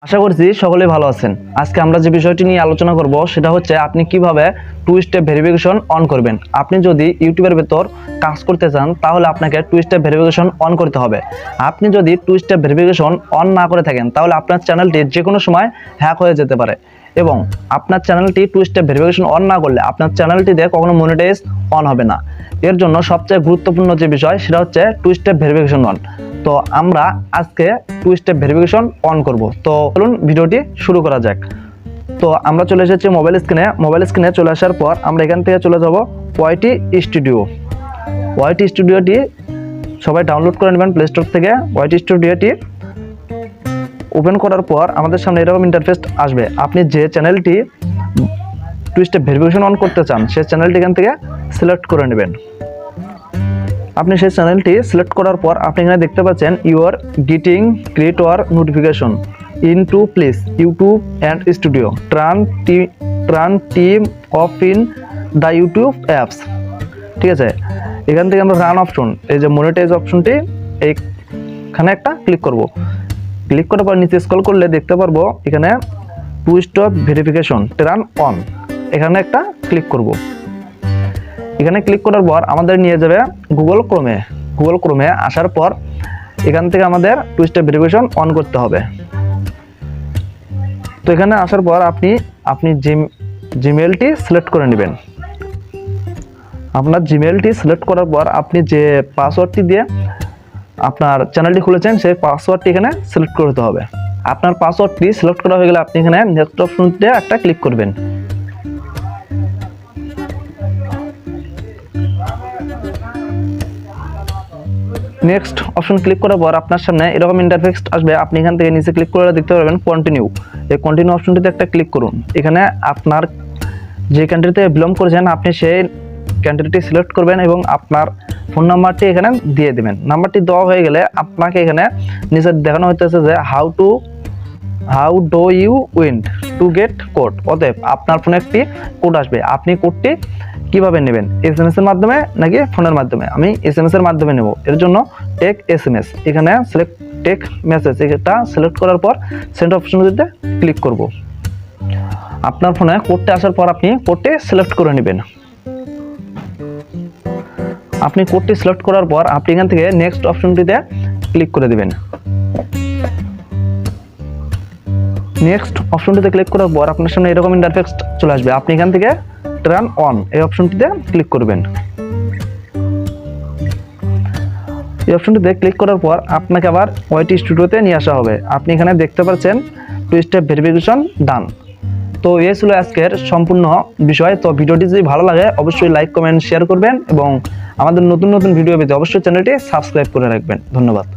আশা করছি সকলেই ভালো আছেন। আজকে আমরা যে বিষয়টি নিয়ে আলোচনা করব সেটা হচ্ছে আপনি কিভাবে টু স্টেপ ভেরিফিকেশন অন করবেন। আপনি যদি ইউটিউবের ভেতর কাজ করতে চান তাহলে আপনাকে টু স্টেপ ভেরিফিকেশন অন করতে হবে। আপনি যদি টু স্টেপ ভেরিফিকেশন অন না করে থাকেন তাহলে আপনার চ্যানেলটি যে কোনো সময় হ্যাক হয়ে যেতে পারে এবং আপনার চ্যানেলটি টু স্টেপ ভেরিফিকেশন অন না করলে আপনার চ্যানেলটিতে কখনো মনিটাইজ অন হবে না। এর জন্য সবচেয়ে গুরুত্বপূর্ণ যে বিষয় সেটা হচ্ছে টু স্টেপ ভেরিফিকেশন অন। তো আমরা আজকে টু স্টেপ ভেরিফিকেশন অন করব। তো চলুন ভিডিওটি শুরু করা যাক। তো আমরা চলে এসেছি মোবাইল স্ক্রিনে চলে আসার পর আমরা এখান থেকে চলে যাব ওয়াইটি স্টুডিও। ওয়াইটি স্টুডিওটি সবাই ডাউনলোড করে নেবেন প্লে স্টোর থেকে। ওয়াইটি স্টুডিওটি ওপেন করার পর আমাদের সামনে এরকম ইন্টারফেস আসবে। আপনি যে চ্যানেলটি টু স্টেপ ভেরিফিকেশন অন করতে চান সেই চ্যানেলটি এখান থেকে সিলেক্ট করে নেবেন। আপনি সেই চ্যানেলটি সিলেক্ট করার পর আপনি এখানে দেখতে পাচ্ছেন you are getting create war notification in to place YouTube and studio ট্রান team of in the YouTube apps. ঠিক আছে, এখান থেকে আমরা রান অপশন, এই যে মনিটাইজ অপশনটি এইখানে একটা ক্লিক করব। ক্লিক করার পর নিচে স্ক্রল করলে দেখতে পারবো এখানে two step verification turn on, এখানে একটা ক্লিক করব। এখানে ক্লিক করার পর আমাদের নিয়ে যাবে গুগল ক্রোমে আসার পর এখান থেকে আমাদের টু স্টেপ ভেরিফিকেশন অন করতে হবে। তো এখানে আসার পর আপনি জিমেলটি সিলেক্ট করে নেবেন। আপনার জিমেলটি সিলেক্ট করার পর আপনি যে পাসওয়ার্ডটি দিয়ে আপনার চ্যানেলটি খুলেছেন সেই পাসওয়ার্ডটি এখানে সিলেক্ট করতে হবে। আপনার পাসওয়ার্ডটি সিলেক্ট করা হয়ে গেলে আপনি এখানে নেক্সট অপশনটিতে একটা ক্লিক করবেন। নেক্সট অপশন ক্লিক করার পর আপনার সামনে এরকম ইন্টারফেস আসবে। আপনি এখান থেকে নিচে ক্লিক করে দেখতে পারবেন কন্টিনিউ। এই কন্টিনিউ অপশনটিতে একটা ক্লিক করুন। এখানে আপনার যে কান্ট্রিতে বিলং করেছেন আপনি সেই কান্ট্রিটি সিলেক্ট করবেন এবং আপনার ফোন নাম্বারটি এখানে দিয়ে দেবেন। নাম্বারটি দেওয়া হয়ে গেলে আপনাকে এখানে নিচে দেখানো হইতেছে যে how do you want to get code. অতএব আপনার ফোনে একটি কোড আসবে। আপনি কোডটি কিভাবে নেবেন, SMS এর মাধ্যমে নাকি ফোনের মাধ্যমে? আমি SMS এর মাধ্যমে নেব। এর জন্য টেক SMS, এখানে সিলেক্ট টেক মেসেজ, এটা সিলেক্ট করার পর সেন্ড অপশনটিতে ক্লিক করব। আপনার ফোনে কোডটি আসার পর আপনি কোডটি সিলেক্ট করে নেবেন। আপনি কোডটি সিলেক্ট করার পর আপনি এখান থেকে নেক্সট অপশনটিতে ক্লিক করে দিবেন। নেক্সট অপশনটিতে ক্লিক করার পর আপনার সামনে এরকম ইন্টারফেস চলে আসবে। আপনি এখান থেকে টার্ন অন এই অপশনটিতে ক্লিক করবেন। এই অপশনটিতে ক্লিক করার পর আপনাকে আবার ওয়াইটি স্টুডিওতে নিয়ে আসা হবে। আপনি এখানে দেখতে পাচ্ছেন টু স্টেপ ভেরিফিকেশন ডান। তো এই ছিল আজকের সম্পূর্ণ বিষয়। তো ভিডিওটি যদি ভালো লাগে অবশ্যই লাইক কমেন্ট শেয়ার করবেন এবং আমাদের নতুন ভিডিও পেতে অবশ্যই চ্যানেলটি সাবস্ক্রাইব করে রাখবেন। ধন্যবাদ।